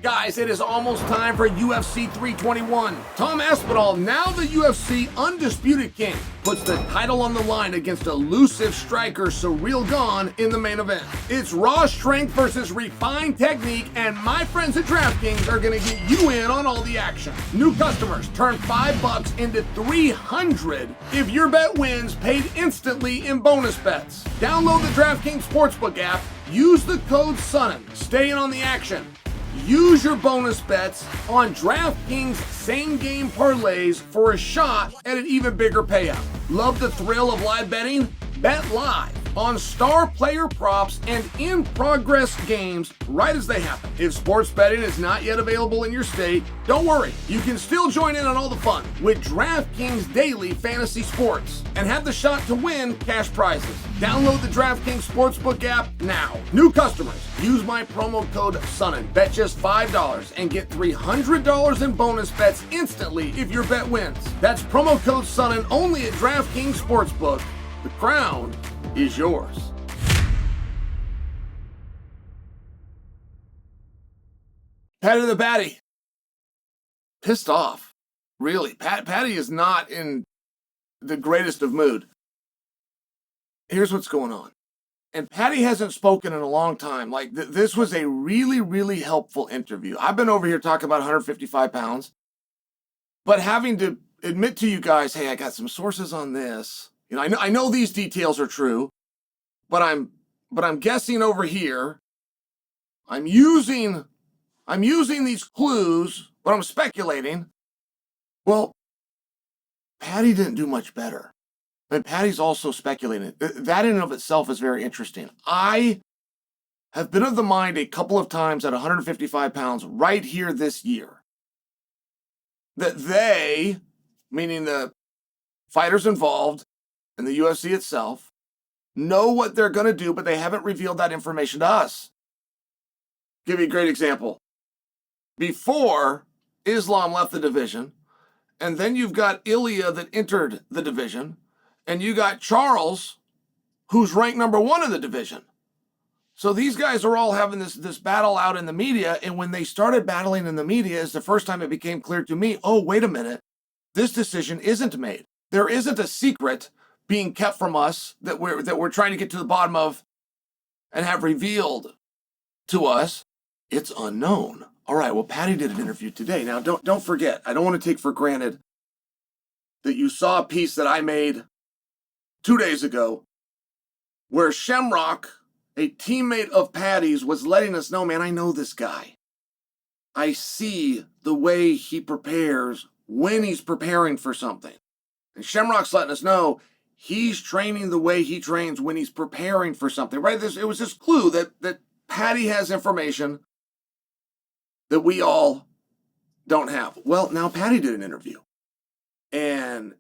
Guys, it is almost time for UFC 321. Tom Aspinall, now the UFC Undisputed King, puts the title on the line against elusive striker Ciryl Gane in the main event. It's raw strength versus refined technique, and my friends at DraftKings are going to get you in on all the action. New customers turn $5 into $300 if your bet wins, paid instantly in bonus bets. Download the DraftKings Sportsbook app, use the code SONNEN, stay in on the action. Use your bonus bets on DraftKings same-game parlays for a shot at an even bigger payout. Love the thrill of live betting? Bet live on star player props and in-progress games right as they happen. If sports betting is not yet available in your state, don't worry. You can still join in on all the fun with DraftKings Daily Fantasy Sports and have the shot to win cash prizes. Download the DraftKings Sportsbook app now. New customers, use my promo code SONNEN. Bet just $5 and get $300 in bonus bets instantly if your bet wins. That's promo code SONNEN only at DraftKings Sportsbook. The crown is yours. Paddy the Paddy. Pissed off. Really. Paddy is not in the greatest of mood. Here's what's going on. And Paddy hasn't spoken in a long time. Like, this was a really, really helpful interview. I've been over here talking about 155 pounds, but having to admit to you guys, hey, I got some sources on this. You know, I know these details are true, but I'm guessing over here. I'm using these clues, but I'm speculating. Well, Paddy didn't do much better. And Paddy's also speculating. That in and of itself is very interesting. I have been of the mind a couple of times at 155 pounds right here this year that they, meaning the fighters involved and the UFC itself, know what they're going to do, but they haven't revealed that information to us. Give you a great example. Before Islam left the division, and then you've got Ilia that entered the division, and you got Charles, who's ranked number 1 in the division. So these guys are all having this battle out in the media, and when they started battling in the media is the first time it became clear to me, oh, wait a minute, this decision isn't made. There isn't a secret being kept from us that we're trying to get to the bottom of and have revealed to us. It's unknown. All right, well, Paddy did an interview today. Now, don't forget, I don't want to take for granted that you saw a piece that I made 2 days ago where Shamrock, a teammate of Paddy's, was letting us know, man, I know this guy. I see the way he prepares when he's preparing for something. And Shamrock's letting us know he's training the way he trains when he's preparing for something, right? It was this clue that Paddy has information that we all don't have. Well, now Paddy did an interview, and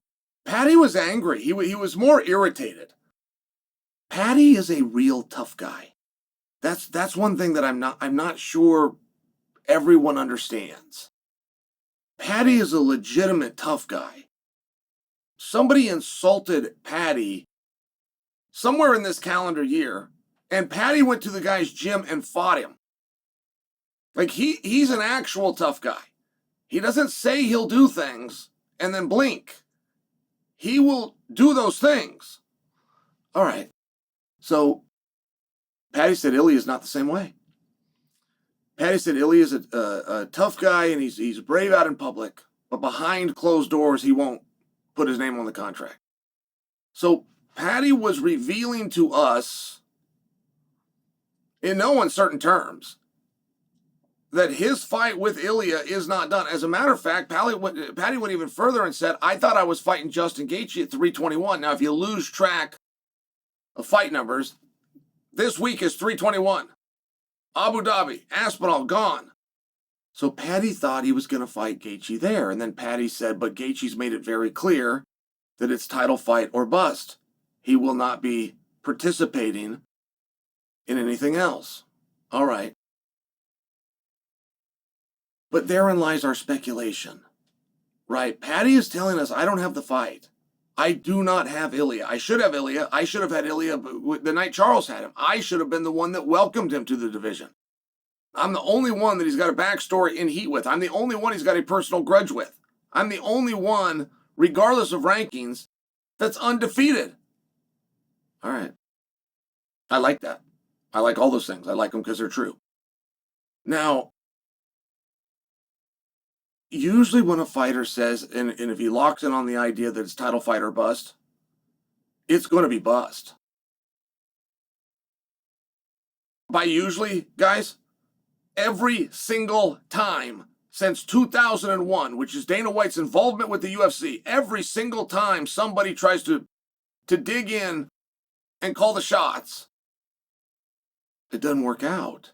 Paddy was angry. He was more irritated. Paddy is a real tough guy. That's one thing that I'm not sure everyone understands. Paddy is a legitimate tough guy. Somebody insulted Paddy somewhere in this calendar year, and Paddy went to the guy's gym and fought him. Like, he's an actual tough guy. He doesn't say he'll do things and then blink. He will do those things. All right. So Paddy said Ilia is not the same way. Paddy said Ilia is a tough guy, and he's brave out in public, but behind closed doors, he won't put his name on the contract. So Paddy was revealing to us, in no uncertain terms, that his fight with Ilia is not done. As a matter of fact, Paddy went even further and said, I thought I was fighting Justin Gaethje at 321. Now, if you lose track of fight numbers, this week is 321. Abu Dhabi, Aspinall, gone. So Paddy thought he was going to fight Gaethje there. And then Paddy said, but Gaethje's made it very clear that it's title fight or bust. He will not be participating in anything else. All right. But therein lies our speculation, right? Paddy is telling us, I don't have the fight. I do not have Ilia. I should have Ilia. I should have had Ilia the night Charles had him. I should have been the one that welcomed him to the division. I'm the only one that he's got a backstory in heat with. I'm the only one he's got a personal grudge with. I'm the only one, regardless of rankings, that's undefeated. All right. I like that. I like all those things. I like them because they're true. Now, usually when a fighter says, and if he locks in on the idea that it's title fight or bust, it's going to be bust. By usually, guys, every single time since 2001, which is Dana White's involvement with the UFC, every single time somebody tries to dig in and call the shots, it doesn't work out.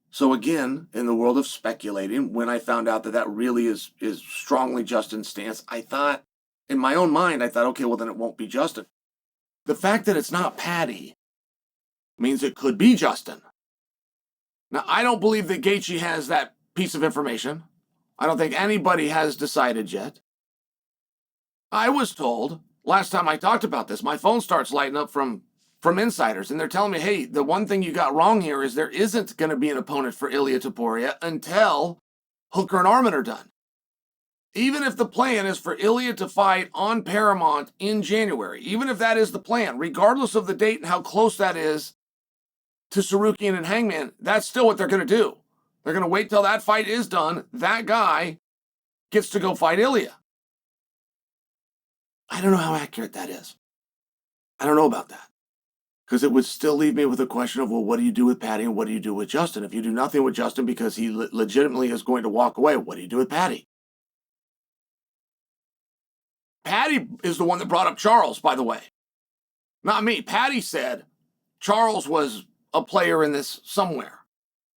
So again, in the world of speculating, when I found out that that really is strongly Justin's stance, I thought, in my own mind, I thought, okay, well then it won't be Justin. The fact that it's not Paddy means it could be Justin. Now, I don't believe that Gaethje has that piece of information. I don't think anybody has decided yet. I was told, last time I talked about this, my phone starts lighting up from insiders, and they're telling me, hey, the one thing you got wrong here is there isn't going to be an opponent for Ilia Topuria until Hooker and Arman are done. Even if the plan is for Ilia to fight on Paramount in January, even if that is the plan, regardless of the date and how close that is to Sarukian and Hangman, that's still what they're going to do. They're going to wait till that fight is done. That guy gets to go fight Ilia. I don't know how accurate that is. I don't know about that. Because it would still leave me with a question of, well, what do you do with Paddy and what do you do with Justin? If you do nothing with Justin because he legitimately is going to walk away, what do you do with Paddy? Paddy is the one that brought up Charles, by the way. Not me. Paddy said Charles was a player in this somewhere.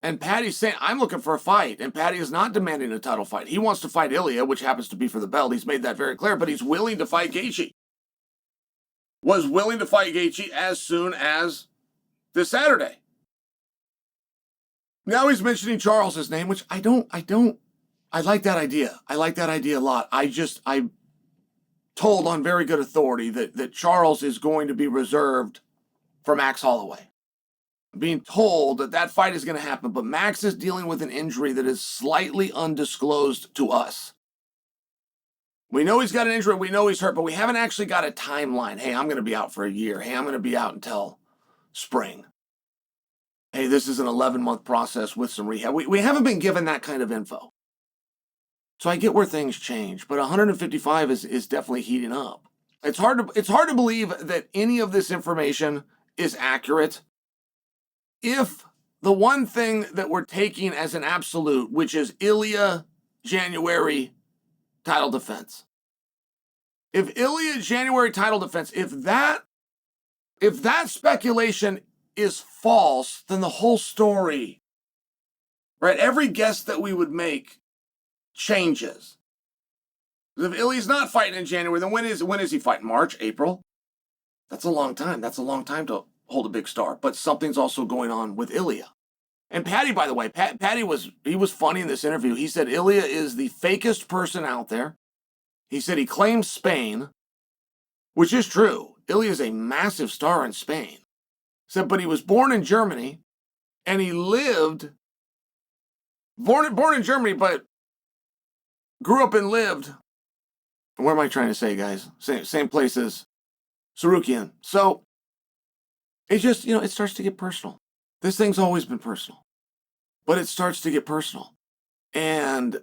And Paddy's saying, I'm looking for a fight. And Paddy is not demanding a title fight. He wants to fight Ilia, which happens to be for the belt. He's made that very clear, but he's willing to fight Gaethje. Was willing to fight Gaethje as soon as this Saturday. Now he's mentioning Charles's name, which I like that idea. I like that idea a lot. I told on very good authority that Charles is going to be reserved for Max Holloway. Being told that fight is going to happen, but Max is dealing with an injury that is slightly undisclosed to us. We know he's got an injury, we know he's hurt, but we haven't actually got a timeline. Hey, I'm going to be out for a year. Hey, I'm going to be out until spring. Hey, this is an 11-month process with some rehab. We haven't been given that kind of info. So I get where things change, but 155 is definitely heating up. It's hard to believe that any of this information is accurate. If the one thing that we're taking as an absolute, which is Ilia January title defense. If Ilia January title defense, if that speculation is false, then the whole story, right? Every guess that we would make changes. If Ilia's not fighting in January, then when is he fighting? March, April? That's a long time. That's a long time to hold a big star. But something's also going on with Ilia. And Paddy, by the way, Paddy was funny in this interview. He said Ilia is the fakest person out there. He said he claims Spain, which is true. Ilia is a massive star in Spain. He said, but he was born in Germany, and he lived born in Germany, but grew up and lived. Where am I trying to say, guys? Same place as Sarukian. So it just, it starts to get personal. This thing's always been personal, but it starts to get personal. And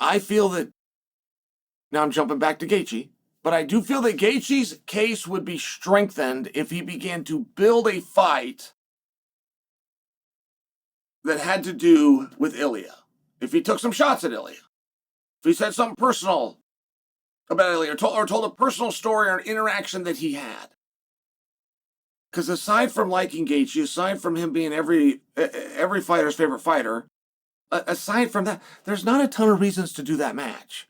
I feel that, now I'm jumping back to Gaethje, but I do feel that Gaethje's case would be strengthened if he began to build a fight that had to do with Ilia. If he took some shots at Ilia. If he said something personal about Ilia, or told a personal story or an interaction that he had. Because aside from liking Gaethje, aside from him being every fighter's favorite fighter, aside from that, there's not a ton of reasons to do that match.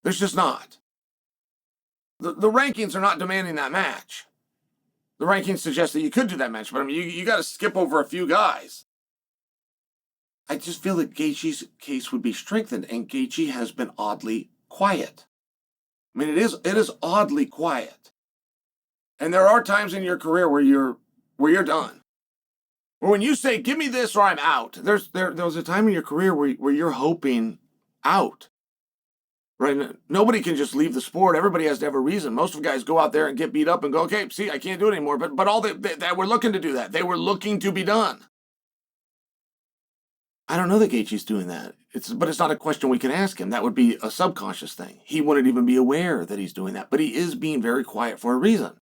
There's just not. The rankings are not demanding that match. The rankings suggest that you could do that match, but I mean, you got to skip over a few guys. I just feel that Gaethje's case would be strengthened, and Gaethje has been oddly quiet. I mean, it is oddly quiet. And there are times in your career where you're done. Or when you say, give me this or I'm out, there was a time in your career where you're hoping out. Right? Nobody can just leave the sport. Everybody has to have a reason. Most of the guys go out there and get beat up and go, okay, see, I can't do it anymore. But all they were looking to do that. They were looking to be done. I don't know that Gaethje's doing that. But it's not a question we can ask him. That would be a subconscious thing. He wouldn't even be aware that he's doing that. But he is being very quiet for a reason.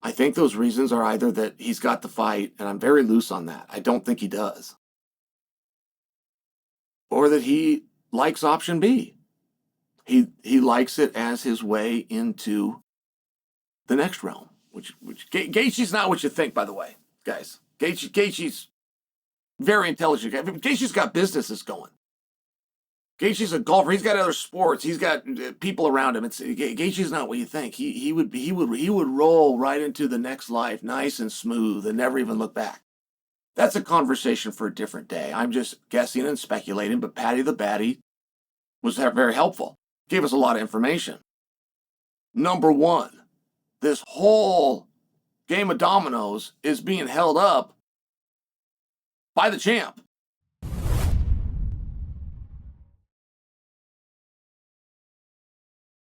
I think those reasons are either that he's got the fight, and I'm very loose on that. I don't think he does. Or that he likes option B. He likes it as his way into the next realm. Which Gaethje's not what you think, by the way, guys. Gaethje's very intelligent guy. Gaethje's got businesses going. Gaethje's a golfer. He's got other sports. He's got people around him. Gaethje's not what you think. He would roll right into the next life, nice and smooth, and never even look back. That's a conversation for a different day. I'm just guessing and speculating. But Paddy the Baddy was very helpful. Gave us a lot of information. Number one, this whole game of dominoes is being held up by the champ.